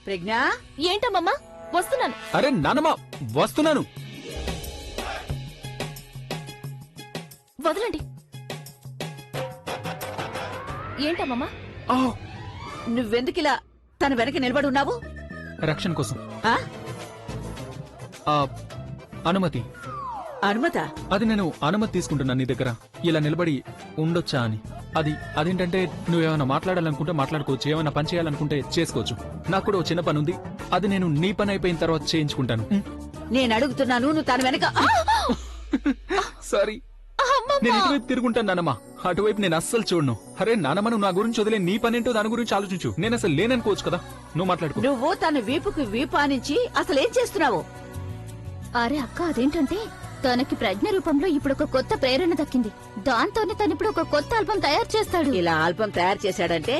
ప్రజ్ఞా, ఏంటమ్మమ్మా? వస్తున్నాను. అరే నానమ్మ, వస్తున్నాను. వదలండి. ఏంటమ్మమ్మా? నువ్వెందుకిలా తన వెనక నిలబడి ఉన్నావు? రక్షణ కోసం. ఆ? అనుమతి. అనుమత? అది నేను అనుమతి తీసుకుంటున్నాను నీ దగ్గర ఇలా నిలబడి ఉండొచ్చా అని. అదేంటంటే నువ్వేమైనా మాట్లాడాలనుకుంటే మాట్లాడుకోవచ్చు, ఏమైనా పని చేయాలనుకుంటే చేసుకోవచ్చు. నాకు కూడా చిన్న పని ఉంది, అది నేను నీ పని అయిపోయిన తర్వాత చేయించుకుంటాను. నేను అడుగుతున్నాను, నువ్వు తన వెనక. సారీ, నేను ఇటువైపు తిరుగుంటాను నానమ్మా, అటువైపు నేను అస్సలు చూడను. అరే నానమ్మ, నువ్వు నా గురించి వదిలే, నీ పనేంటో దాని గురించి ఆలోచించు. నేను అసలు లేననుకోవచ్చు కదా, నువ్వు మాట్లాడుకో. నువ్వు తన వీపుకి వీపు ఆనించి అసలేం చేస్తున్నావు? అరే అక్క, అదేంటంటే తనకి ప్రజ్ఞ రూపంలో ఇప్పుడు ఒక కొత్త ప్రేరణ దక్కింది. దాంతోనే తను ఇప్పుడు ఒక కొత్త ఆల్బం తయారు చేస్తాడు. ఇలా ఆల్బం తయారు చేశాడంటే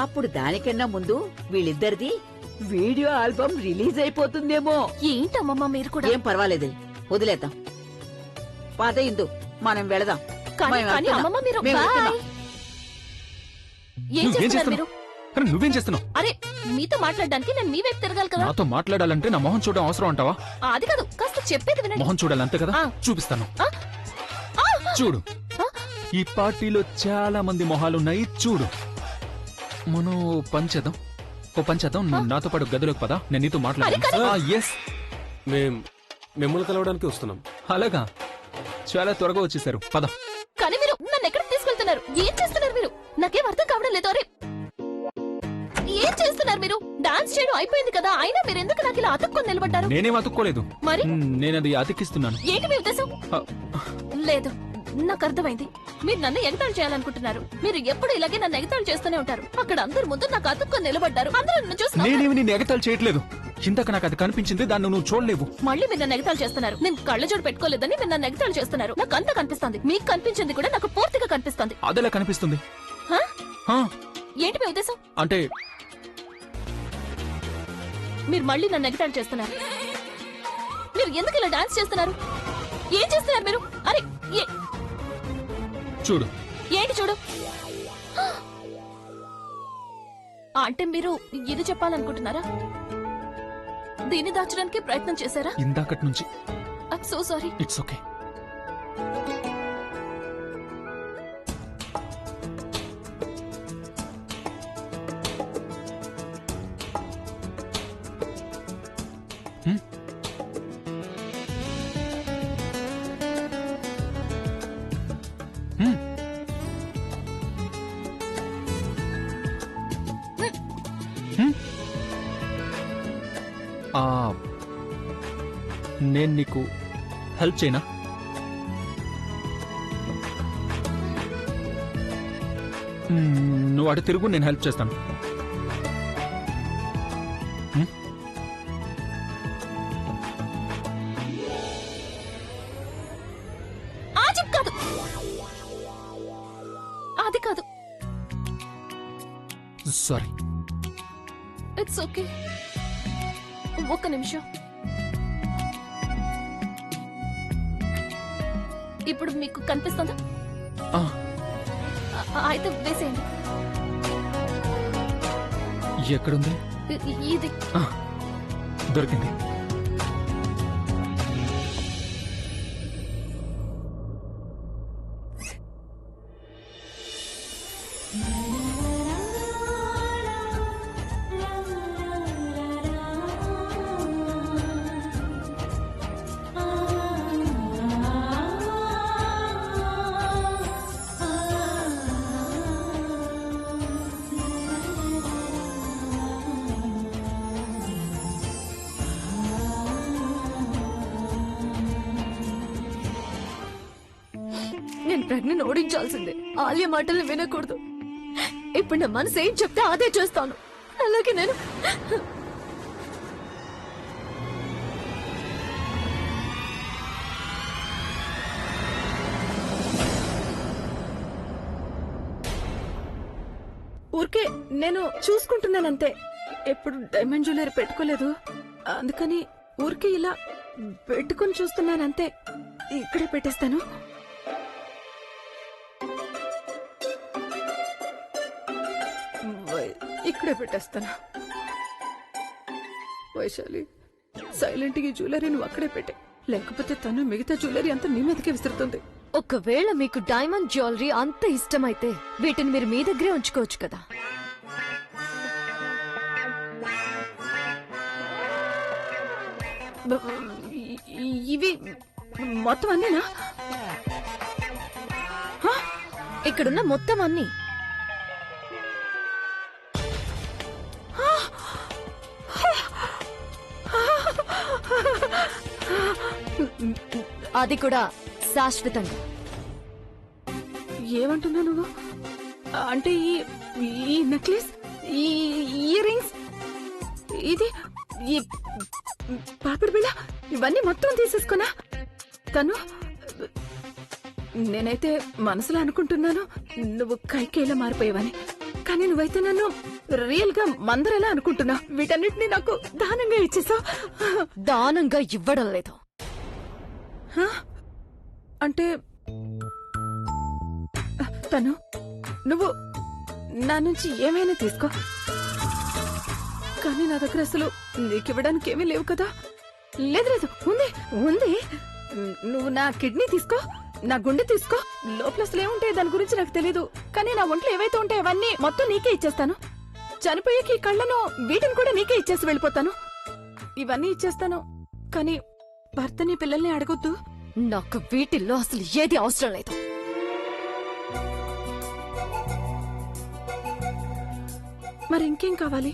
అప్పుడు దానికన్నా ముందు వీళ్ళిద్దరిది వీడియో ఆల్బం రిలీజ్ అయిపోతుందేమో. ఏంటమ్మమ్మా మీరు కూడా? ఏం పర్వాలేదు, వదిలేద్దాం. పాత ఇందు, మనం వెళదాం. కానీ అమ్మమ్మ మీరు మేము వెళ్తున్నాం. ఏం చేస్తున్నారు మీరు? అరే నువ్వేం చేస్తున్నావు? అరే మీతో మాట్లాడడానికి నేను మీ వైపు తిరగాలి కదా. నాతో మాట్లాడాలంటే నా మొహం చూడడం అవసరం అంటావా? అది కాదు, కాస్త చెప్పేది వినండి. మొహం చూడాలంతే కదా, చూపిస్తాను. చూడు, ఈ పార్టీలో చాలా మంది మొహాలున్నాయి, చూడు. మనం పంచేద్దాం, నువ్వు నాతో పాటు గదిలోకి పదా, నేను నీతో మాట్లాడాను. ఎస్, మిమ్మల్ని కలవడానికి వస్తున్నాం. అలాగా, చాలా త్వరగా వచ్చేసారు, పద. కానీ మీరు నన్ను ఎక్కడికి తీసుకెళ్తున్నారు? ఏం చేస్తున్నారు మీరు? నాకేం అర్థం కావడం లేదు. అరే ఏం చేస్తున్నారు మీరు? డాన్స్ చేయడం అయిపోయింది కదా, అయినా మీరు ఎందుకు నాకు ఇలా అతుక్కొని నిలబడ్డారు? నేనేం అతుక్కోలేదు, మరి నేనది అతికిస్తున్నాను. ఏంటి మీ ఉద్దేశం? లేదు, నాకు అర్థమైంది. మీరు నన్ను ఎగతాళి చేయాలనుకుంటున్నారు. మీరు ఎప్పుడు ఇలాగే నన్ను ఎగతాళి చేస్తూనే ఉంటారు. అక్కడ అందరి ముందు నాకు అతుక్కొని నిలబడ్డారు. అందరూ నన్ను చూసి నేనేమి నిన్ను ఎగతాళి చేయట్లేదు. ఇంతక నాకు అది కనిపించింది, దాన్ని నువ్వు చూడలేవు. మళ్ళీ మీరు నన్ను ఎగతాళి చేస్తున్నారు. నేను కళ్ళజోడు పెట్టుకోలేదని మీరు నన్ను ఎగతాళి చేస్తున్నారు. నాకు అంతా కనిపిస్తుంది. మీకు కనిపించింది కూడా నాకు పూర్తిగా కనిపిస్తుంది. అదెలా కనిపిస్తుంది? ఏంటి మీ ఉద్దేశం? అంటే మీరు మళ్ళీ నన్ను ఎగతాళి చేస్తున్నారు. మీరు ఎందుకు ఇలా డాన్స్ చేస్తున్నారు? ఏం చేస్తున్నారు మీరు? అరే చూడు. ఏంటి చూడు? అంటే మీరు ఇది చెప్పాలనుకుంటున్నారా? దీన్ని దాచడానికి ప్రయత్నం చేశారా? ఇందాకటి నుంచి. I'm so sorry. It's okay. నేను నీకు హెల్ప్ చేయనా? నువ్వు అటు తిరుగు, నేను హెల్ప్ చేస్తాను. అది కాదు. సారీ. It's okay. ఒక్క నిమిషం. ఇప్పుడు మీకు కనిపిస్తుందా? అయితే వేసేయండి. ఎక్కడుంది? ఇది దొరికింది. నేను ప్రజ్ఞను ఓడించాల్సిందే. ఆలియా మాటలు వినకూడదు. ఇప్పుడు నా మనసు ఏం చెప్తే అదే చేస్తాను. అలాగే నేను ఊరికే నేను చూసుకుంటున్నానంతే. ఎప్పుడు డైమండ్ జ్యువెలరీ పెట్టుకోలేదు, అందుకని ఊరికే ఇలా పెట్టుకుని చూస్తున్నానంతే. ఇక్కడే పెట్టేస్తాను. ఇక్కడే పెట్టేస్తాను. వైశాలి, సైలెంట్ గా జ్యువెలరీ నువ్వు అక్కడే పెట్టే, లేకపోతే తను మిగతా జ్యువెలరీ అంతా నీ మీదకే విసురుతుంది. ఒకవేళ మీకు డైమండ్ జ్యువెలరీ అంత ఇష్టమైతే వీటిని మీరు మీ దగ్గరే ఉంచుకోవచ్చు కదా. ఇవి మొత్తం అన్నీనా? ఇక్కడున్న మొత్తం అన్ని. అది కూడా శాశ్వతంగా. ఏమంటున్నావు నువ్వు? అంటే ఈ నెక్లెస్, ఈ ఇయర్ రింగ్స్, ఇది ఈ పాపిడి బిళ్ళ, ఇవన్నీ మొత్తం తీసేసుకున్నా? తను నేనైతే మనసులో అనుకుంటున్నాను నువ్వు కైకేలా మారిపోయావని, కానీ నువ్వైతే నన్ను రియల్ గా మందరెలా అనుకుంటున్నా. వీటన్నిటిని నాకు దానంగా ఇచ్చేసావు. దానంగా ఇవ్వడం లేదు. అంటే తను నువ్వు నా నుంచి ఏమైనా తీసుకో, కానీ నా దగ్గర అసలు నీకివ్వడానికి ఏమీ లేవు కదా. లేదు లేదు, ఉంది ఉంది. నువ్వు నా కిడ్నీ తీసుకో, నా గుండె తీసుకో. లోపల అసలు ఏముంటాయి దాని గురించి నాకు తెలీదు, కానీ నా ఒంట్లో ఏవైతే ఉంటాయో అవన్నీ మొత్తం నీకే ఇచ్చేస్తాను. చనిపోయాక ఈ కళ్ళను వీటిని కూడా నీకే ఇచ్చేసి వెళ్ళిపోతాను. ఇవన్నీ ఇచ్చేస్తాను, కానీ భర్తని పిల్లల్ని అడగొద్దు. నాకు వీటిల్లో అసలు ఏది అవసరం లేదు. మరి ఇంకేం కావాలి?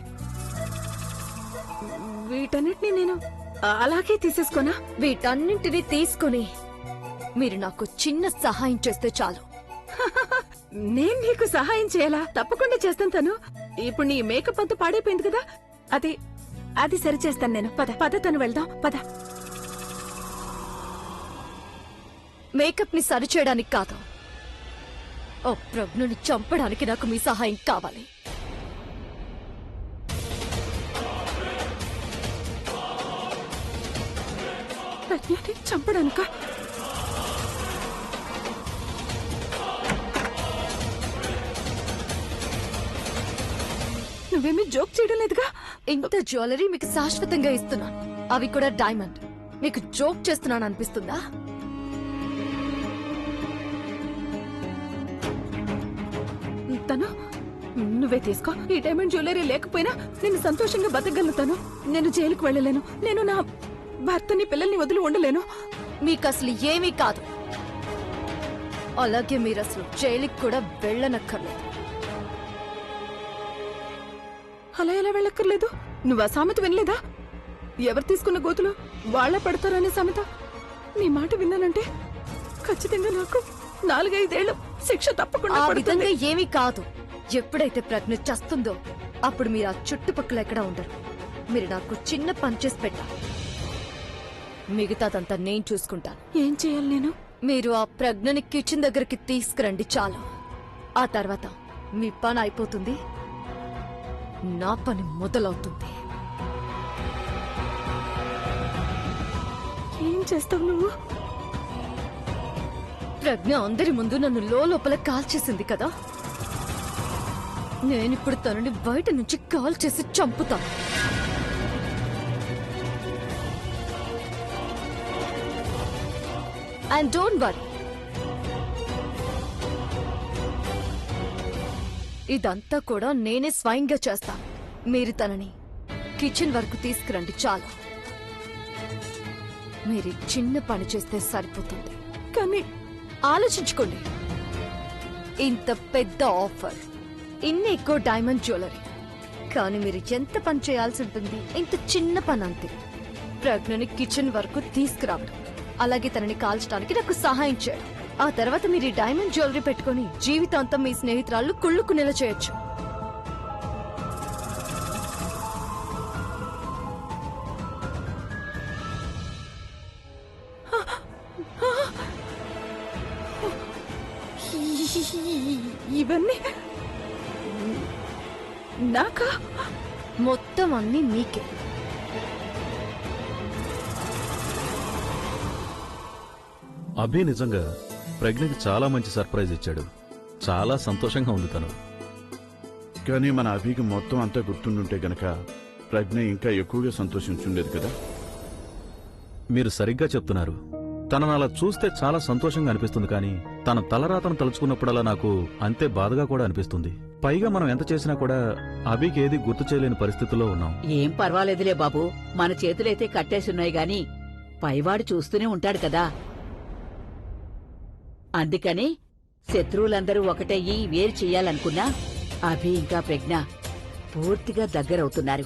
వీటన్నిటిని నేను అలాగే తీసేసుకోనా? వీటన్నింటినీ తీసుకుని మీరు నాకు చిన్న సహాయం చేస్తే చాలు. నేను నీకు సహాయం చేయాలా? తప్పకుండా చేస్తాను తను. ఇప్పుడు నీ మేకప్ అంతా పాడైపోయింది కదా, అది అది సరి చేస్తాను నేను. పద పద తను వెళ్దాం, పద. మేకప్ ని సరిచేయడానికి కాదు, ఓ ప్రజ్ఞని చంపడానికి నాకు మీ సహాయం కావాలి. ప్రజ్ఞని చంపడానిక? నువ్వేమీ జోక్ చేయడం లేదుగా? ఇంత జ్యువెలరీ మీకు శాశ్వతంగా ఇస్తున్నాను, అవి కూడా డైమండ్. మీకు జోక్ చేస్తున్నాను అనిపిస్తుందా? తను నువ్వే తీసుకో. ఈ డైమండ్ జ్యువెలరీ లేకపోయినా నేను సంతోషంగా బతకగలుగుతాను. నేను జైలుకు వెళ్ళలేను, నేను నా భర్తని పిల్లల్ని వదిలి ఉండలేను. మీకు అసలు ఏమీ కాదు, అలాగే మీరు అసలు జైలుకి కూడా వెళ్ళనక్కర్లేదు. అలా ఎలా వెళ్ళక్కర్లేదు? నువ్వు ఆ సామెత వినలేదా? ఎవరు తీసుకున్న గోతులు వాళ్ళ పడతారనే సామెత. నీ మాట విన్నానంటే ఖచ్చితంగా నాకు 4-5 ఏళ్ళు శిక్ష తప్పకుండా ఆ పడుతుంది. విధంగా ఏమీ కాదు. ఎప్పుడైతే ప్రజ్ఞ చస్తుందో అప్పుడు మీరు ఆ చుట్టుపక్కల ఎక్కడ ఉండరు. మీరు నాకు చిన్న పని చేసి పెట్టాలి, మిగతాదంతా నేను చూసుకుంటాను. ఏం చేయాలి నేను? మీరు ఆ ప్రజ్ఞని కిచెన్ దగ్గరికి తీసుకురండి చాలు. ఆ తర్వాత మీ పని అయిపోతుంది, నా పని మొదలవుతుంది. ఏం చేస్తావు నువ్వు? ప్రజ్ఞ అందరి ముందు నన్ను లోపల కాల్చేసింది కదా, నేనిప్పుడు తనని బయట నుంచి కాల్ చేసి చంపుతాను. అండ్ డోంట్ వరీ, ఇదంతా కూడా నేనే స్వయంగా చేస్తాను. మీరు తనని కిచెన్ వరకు తీసుకురండి చాలు. మీరు చిన్న పని చేస్తే సరిపోతుంది. కానీ ఆలోచించుకోండి, ఇంత పెద్ద ఆఫర్, ఇన్ని ఎక్కువ డైమండ్ జ్యువెలరీ, కానీ మీరు ఎంత పని చేయాల్సి ఉంటుంది? ఇంత చిన్న పని అంతే. ప్రజ్ఞని కిచెన్ వరకు తీసుకురావడం, అలాగే తనని కాల్చడానికి నాకు సహాయం చేయడం. ఆ తర్వాత మీరు ఈ డైమండ్ జ్యువెలరీ పెట్టుకుని జీవితాంతం మీ స్నేహితురాళ్ళు కుళ్ళుకునేలా చేయొచ్చు. ఇవన్నీ నాకా? మొత్తం అన్ని మీకే. అభి నిజంగా ప్రజ్ఞకి చాలా మంచి సర్ప్రైజ్ ఇచ్చాడు. చాలా సంతోషంగా ఉంది తను. కానీ మన అభికి మొత్తం అంతా గుర్తుండుంటే గనక ప్రజ్ఞ ఇంకా ఎక్కువగా సంతోషించుండేది కదా. మీరు సరిగ్గా చెప్తున్నారు. తనను అలా చూస్తే చాలా సంతోషంగా అనిపిస్తుంది, కానీ తన తలరాతను తలుచుకున్నప్పుడల్లా నాకు అంతే బాధగా కూడా అనిపిస్తుంది. పైగా మనం ఎంత చేసినా కూడా అభికి ఏది గుర్తు చేయలేని పరిస్థితుల్లో ఉన్నాం. ఏం పర్వాలేదులే బాబు, మన చేతులైతే కట్టేసున్నాయి గాని పైవాడు చూస్తూనే ఉంటాడు కదా. అందుకని శత్రువులందరూ ఒకటయ్యి వేరు చెయ్యాలనుకున్నా అభి ఇంకా ప్రజ్ఞ పూర్తిగా దగ్గరవుతున్నారు.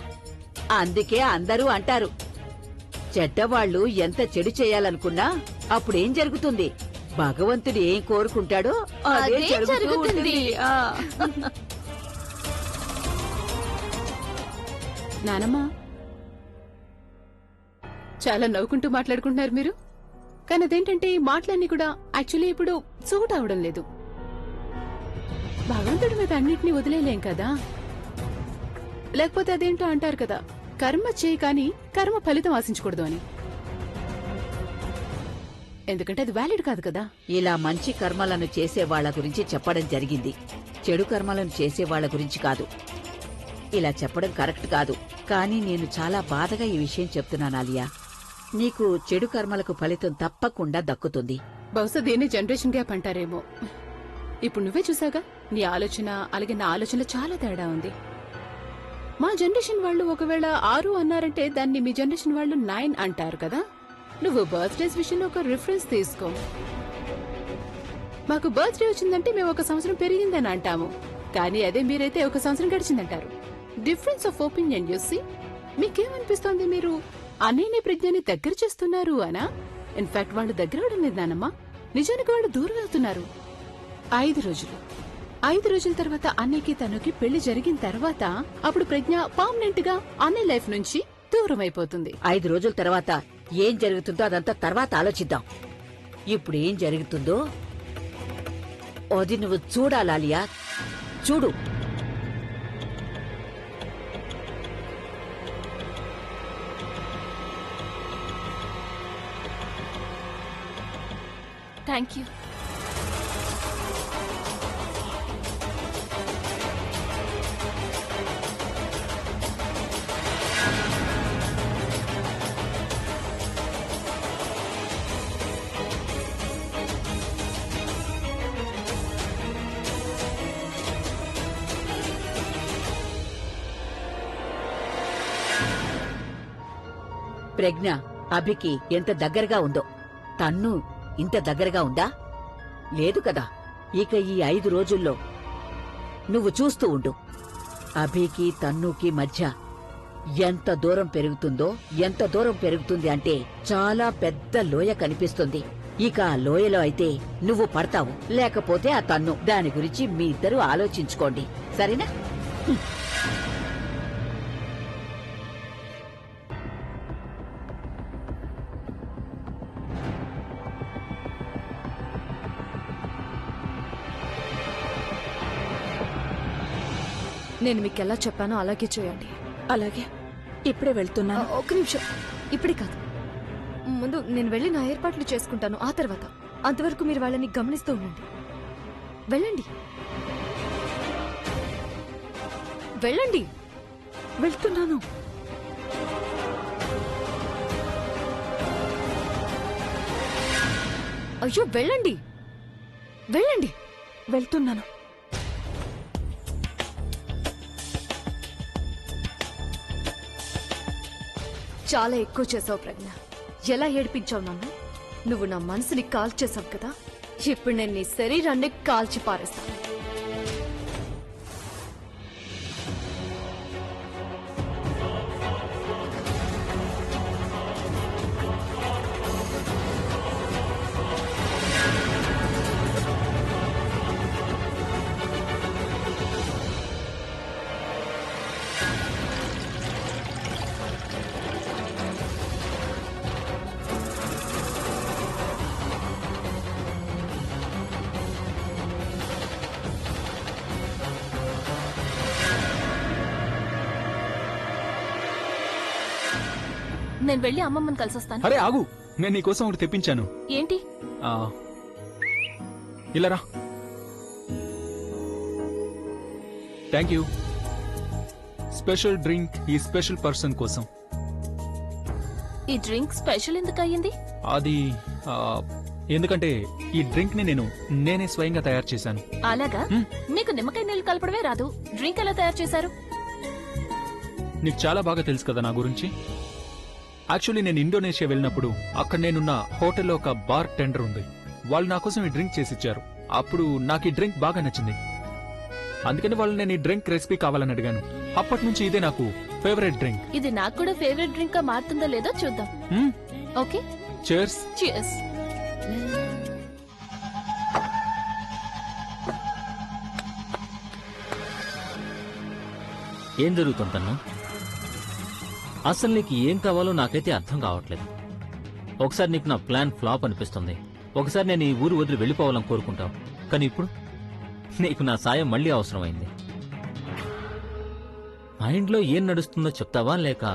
అందుకే అందరూ అంటారు, చెడ్డవాళ్లు ఎంత చెడు చేయాలనుకున్నా అప్పుడేం జరుగుతుంది, భగవంతుడు ఏం కోరుకుంటాడో అదే అదే జరుగుతూ జరుగుతుంది. ఉంటుంది. ఆ. నానమ్మా, చాలా నవ్వుకుంటూ మాట్లాడుకుంటున్నారు మీరు. కానీ అదేంటంటే ఈ మాటలన్నీ కూడా యాక్చువల్లీ ఇప్పుడు సూట్ అవడం లేదు. భగవంతుడి మీద అన్నిటినీ వదిలేలేం కదా. లేకపోతే అదేంటో అంటారు కదా, కర్మ చేయి కానీ కర్మ ఫలితం ఆశించకూడదు అని. ఎందుకంటే అది వ్యాలిడ్ కాదు కదా. ఇలా మంచి కర్మలను చేసేవాళ్ల గురించి చెప్పడం జరిగింది, చెడు కర్మలను చేసేవాళ్ల గురించి కాదు. ఇలా చెప్పడం కరెక్ట్ కాదు. కానీ నేను చాలా బాధగా ఈ విషయం చెప్తున్నాను ఆలియా. నీకు చెడు కర్మలకు ఫలితం తప్పకుండా దక్కుతుంది. బహుశా దీన్ని జనరేషన్ గ్యాప్ అంటారేమో. ఇప్పుడు నువ్వే చూసాగా, నీ ఆలోచన అలాగే నా ఆలోచనలో చాలా తేడా ఉంది. మా జనరేషన్ వాళ్ళు ఒకవేళ 6 అన్నారంటే దాన్ని మీ జనరేషన్ వాళ్ళు 9 అంటారు కదా. నువ్వు బర్త్డేస్ విషయంలో ఒక రిఫరెన్స్ తీసుకో. మాకు బర్త్డే వచ్చిందంటే మేము 1 సంవత్సరం పెరిగిందని అంటాము, కానీ అదే మీరైతే 1 సంవత్సరం గడిచిందంటారు. డిఫరెన్స్ ఆఫ్ ఒపీనియన్ చూసి మీకేమనిపిస్తోంది? మీరు అన్నయ్యని ప్రజ్ఞని దగ్గర చేస్తున్నారు అనా? ఇన్ఫాక్ట్ వాళ్ళు దగ్గర అవడం లేదానమ్మా, నిజానికి వాళ్ళు దూరం అవుతున్నారు. 5 రోజుల తర్వాత అన్నయ్యకి తనకి పెళ్లి జరిగిన తర్వాత అప్పుడు ప్రజ్ఞ పర్మనెంట్ గా అన్నయ్య లైఫ్ నుంచి దూరం అయిపోతుంది. 5 రోజుల తర్వాత ఏం జరుగుతుందో అదంతా తర్వాత ఆలోచిద్దాం. ఇప్పుడు ఏం జరుగుతుందో అది నువ్వు చూడాలాలియా, చూడు. Thank you. ప్రజ్ఞ అభికి ఎంత దగ్గరగా ఉందో, తన్ను ఇంత దగ్గరగా ఉందా? లేదు కదా. ఇక ఈ 5 రోజుల్లో నువ్వు చూస్తూ ఉండు, అభికి తన్నుకి మధ్య ఎంత దూరం పెరుగుతుందో. ఎంత దూరం పెరుగుతుంది అంటే చాలా పెద్ద లోయ కనిపిస్తుంది. ఇక ఆ లోయలో అయితే నువ్వు పడతావు, లేకపోతే ఆ తన్ను. దాని గురించి మీ ఇద్దరూ ఆలోచించుకోండి, సరేనా? నేను మీకు ఎలా చెప్పానో అలాగే చేయండి. అలాగే, ఇప్పుడే వెళ్తున్నాను. ఒక్క నిమిషం, ఇప్పుడే కాదు, ముందు నేను వెళ్ళి నా ఏర్పాట్లు చేసుకుంటాను. ఆ తర్వాత అంతవరకు మీరు వాళ్ళని గమనిస్తూ ఉండండి. వెళ్ళండి, వెళ్ళండి. వెళ్తున్నాను. అయ్యో వెళ్ళండి, వెళ్ళండి. వెళ్తున్నాను. చాలా ఎక్కువ చేసావు ప్రజ్ఞ. ఎలా ఏడిపించావు నన్ను? నువ్వు నా మనసుని కాల్చేసావు కదా, ఇప్పుడు నేను నీ శరీరాన్ని కాల్చి పారేస్తాను. నేను వెళ్ళి అమ్మమ్మని కలిసొస్తాను. అరే ఆగు, నేను నీకోసం ఒకటి తెప్పించాను. ఏంటి? ఆ, ఇలా రా. Thank you. స్పెషల్ డ్రింక్ ఈ స్పెషల్ పర్సన్ కోసం. ఈ డ్రింక్ స్పెషల్ ఎందుకు అయ్యింది? అది ఎందుకంటే ఈ డ్రింక్ ని నేనే స్వయంగా తయారు చేశాను. అలాగా? మీకు నిమ్మకాయ నీళ్ళు కలపడమే రాదు, డ్రింక్ ఎలా తయారు చేశారు? నీకు చాలా బాగా తెలుసు కదా నా గురించి. యాక్చువల్లీ నేను ఇండోనేషియా వెళ్ళినప్పుడు అక్కడ నేనున్న హోటల్లో ఒక బార్ టెండర్ ఉంది. వాళ్ళు నా కోసం ఈ డ్రింక్ చేసి ఇచ్చారు. అప్పుడు నాకు ఈ డ్రింక్ బాగా నచ్చింది. అందుకని వాళ్ళు నేను ఈ డ్రింక్ రెసిపీ కావాలని అడిగాను. అప్పటి నుంచి ఇదే నాకు ఫేవరెట్ డ్రింక్. ఇది నాకు కూడా ఫేవరెట్ డ్రింక్ గా మారుతుందో లేదో చూద్దాం. Okay, chairs. చియర్స్. ఏం జరుగుతుందన్నా? అసలు నీకు ఏం కావాలో నాకైతే అర్థం కావట్లేదు. ఒకసారి నీకు నా ప్లాన్ ఫ్లాప్ అనిపిస్తుంది, ఒకసారి నేను ఈ ఊరు వదిలి వెళ్ళిపోవాలని కోరుకుంటావు. కానీ ఇప్పుడు నీకు నా సాయం మళ్ళీ అవసరమైంది. మైండ్లో ఏం నడుస్తుందో చెప్తావా లేక?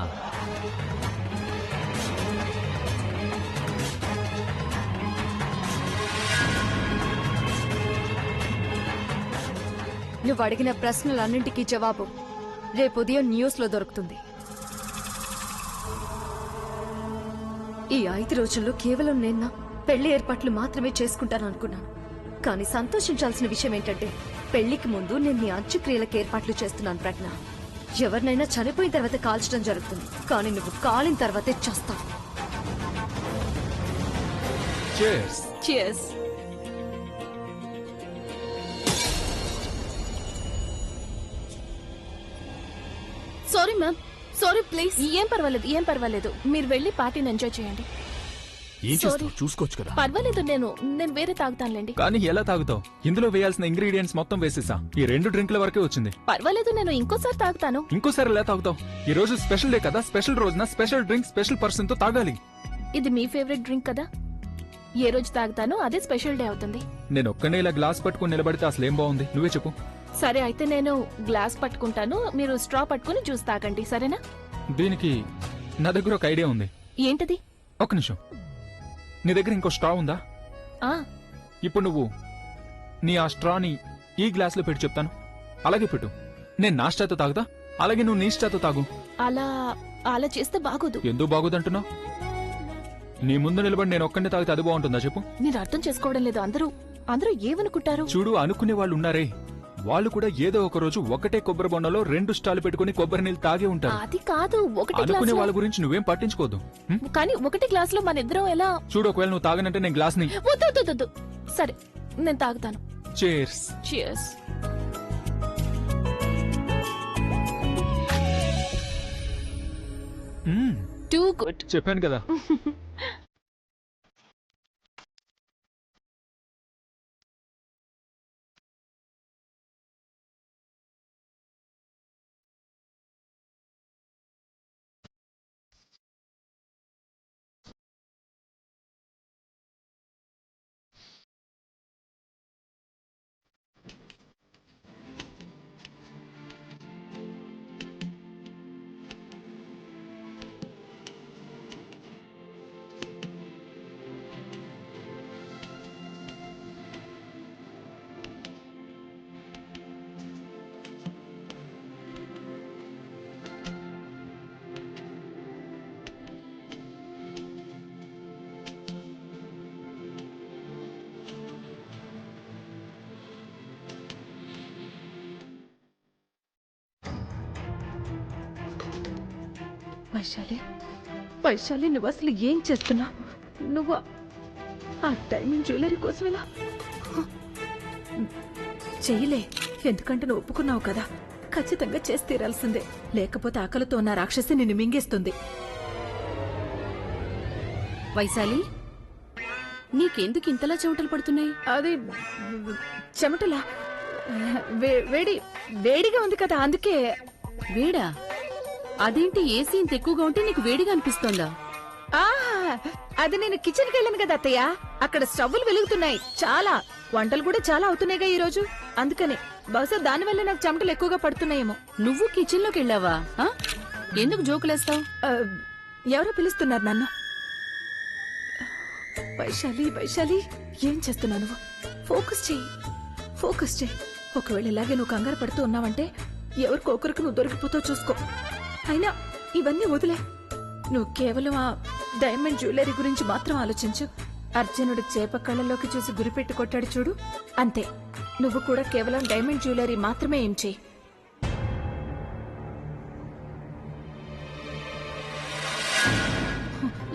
నువ్వు అడిగిన ప్రశ్నలన్నింటికీ జవాబు రేపు ఉదయం న్యూస్ లో దొరుకుతుంది. ఈ 5 రోజుల్లో కేవలం నేను పెళ్లి ఏర్పాట్లు మాత్రమే చేసుకుంటాను అనుకున్నాను. కానీ సంతోషించాల్సిన విషయం ఏంటంటే పెళ్లికి ముందు నేను నీ అంత్యక్రియలకు ఏర్పాట్లు చేస్తున్నాను ప్రజ్ఞ. ఎవరినైనా చనిపోయిన తర్వాత కాల్చడం జరుగుతుంది, కానీ నువ్వు కాలిన తర్వాతే చస్తావు. Cheers. Cheers. Sorry ma'am, sorry please. ఏం పర్వాలేదు, ఏం పర్వాలేదు. మీరు వెళ్ళి పార్టీని ఎంజాయ్ చేయండి. ఏం చేస్తావు చూసుకోవచ్చు కదా. పర్వాలేదు, నేను వేరే తాగుతానులేండి. కానీ ఎలా తాగుతావు? ఇందులో వేయాల్సిన ఇంగ్రీడియంట్స్ మొత్తం వేసేసా. ఈ 2 డ్రింక్ల వరకే వచ్చింది. పర్వాలేదు, నేను ఇంకోసారి తాగుతాను. ఇంకోసారి ఎలా తాగుతావు? ఈ రోజు స్పెషల్ డే కదా. స్పెషల్ రోజున స్పెషల్ డ్రింక్ స్పెషల్ పర్సన్ తో తాగాలి. ఇది మీ ఫేవరెట్ డ్రింక్ కదా, ఏ రోజు తాగుతానో అదే స్పెషల్ డే అవుతుంది. నేను ఒక్కనే ఇలా గ్లాస్ పట్టుకుని నిలబడితే అసలు ఏం బాగుంది? నువ్వే చెప్పు. సరే అయితే నేను గ్లాస్ పట్టుకుంటాను, మీరు స్ట్రా పట్టుకుని జ్యూస్ తాగండి, సరేనా? దీనికి నా దగ్గర ఒక ఐడియా ఉంది. ఏంటది? ఒక నిమిషం. నీ దగ్గర ఇంకో స్ట్రా ఉందా? ఆ ఇప్పుడు నువ్వు ఆ స్ట్రాని ఈ గ్లాస్ లో పెట్టి చెప్తాను, అలాగే పెట్టు. నేను నా స్ట్రాతో తాగుతా, అలాగే నువ్వు నీ స్ట్రాతో తాగు. అలా చేస్తే బాగోదు. ఎందుకు బాగోదంటున్నావు? నీ ముందు నిలబడి నేను ఒక్కనే తాగితే అది బాగుంటుందా చెప్పు? నేను అర్థం చేసుకోవడం లేదు. అందరూ ఏమనుకుంటారు? చూడు, అనుకునే వాళ్ళు ఉన్నారే, వాళ్ళు కూడా ఏదో ఒక రోజు ఒకటే కొబ్బరి బొండలో 2 స్టాలు పెట్టుకుని కొబ్బరి నీళ్ళు తాగే ఉంటారు. అది కాదు, ఒకటి అనుకునే వాళ్ళ గురించి నువ్వేం పట్టించుకోదు. కానీ ఒకటి గ్లాస్ లో మన ఇద్దరం ఎలా? చూడు, ఒకవేళ నువ్వు తాగనంటే నేను గ్లాస్ ని. వద్దు. సరే, నేను తాగుతాను. చేర్స్. చియర్స్. Too good. చెప్పాను కదా. వైశాలి, నువ్వు అసలు ఏం చేస్తున్నావు? నువ్వు ఆ డైమండ్ జ్యువెలరీ కోసం ఇలా చెయ్యలే. ఎందుకంటే నువ్వు ఒప్పుకున్నావు కదా, ఖచ్చితంగా చేసి తీరాల్సిందే. లేకపోతే ఆకలితో ఉన్న రాక్షసి నిన్ను మింగేస్తుంది. వైశాలి, నీకెందుకు ఇంతలా చెమటలు పడుతున్నాయి? అది చెమటలా వేడిగా ఉంది కదా, అందుకే. వేడా? అదేంటి, ఏసీ ఇంత ఎక్కువగా ఉంటే నీకు వేడిగా అనిపిస్తోందా? అది నేను కిచెన్ కి వెళ్ళాను కదా అత్తయ్య, అక్కడ స్టవ్లు వెలుగుతున్నాయి, చాలా వంటలు కూడా చాలా అవుతున్నాయిగా ఈ రోజు. అందుకని బహుశా దానివల్ల నాకు చెమటలు ఎక్కువగా పడుతున్నాయేమో. నువ్వు కిచెన్ లోకి వెళ్ళావా? ఎందుకు జోకులేస్తావు? ఎవరో పిలుస్తున్నారు నన్ను. వైశాలి, ఏం చేస్తున్నావు నువ్వు? ఫోకస్ చెయ్యి. ఒకవేళ ఇలాగే నువ్వు కంగారు పడుతూ ఉన్నావంటే ఎవరికొకరికి నువ్వు దొరికిపోతావు చూసుకో. అయినా ఇవన్నీ వదిలే. నువ్వు కేవలం ఆ డైమండ్ జ్యువెలరీ గురించి మాత్రం ఆలోచించు. అర్జునుడు చేప కళ్ళలోకి చూసి గురిపెట్టి కొట్టాడు చూడు, అంతే. నువ్వు కూడా కేవలం డైమండ్ జ్యువెలరీ మాత్రమే ఏం చేయి.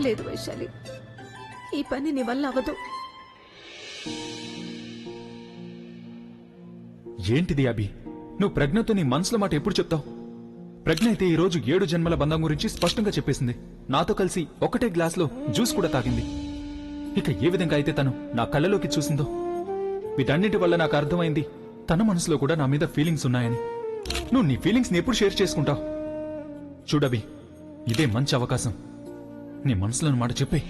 లేదు వైశాలి, ఈ పని నీ వల్ల అవ్వదు. ఏంటిది అభి? నువ్వు ప్రజ్ఞతో నీ మనసులో మాట ఎప్పుడు చెప్తావు? ప్రజ్ఞ అయితే ఈ రోజు 7 జన్మల బంధం గురించి స్పష్టంగా చెప్పేసింది. నాతో కలిసి ఒకటే గ్లాస్లో జ్యూస్ కూడా తాగింది. ఇక ఏ విధంగా అయితే తను నా కళ్ళలోకి చూసిందో, వీటన్నిటి వల్ల నాకు అర్థమైంది తన మనసులో కూడా నా మీద ఫీలింగ్స్ ఉన్నాయని. నువ్వు నీ ఫీలింగ్స్ ని ఎప్పుడు షేర్ చేసుకుంటావు? చూడబి, ఇదే మంచి అవకాశం. నీ మనసులోని మాట చెప్పే.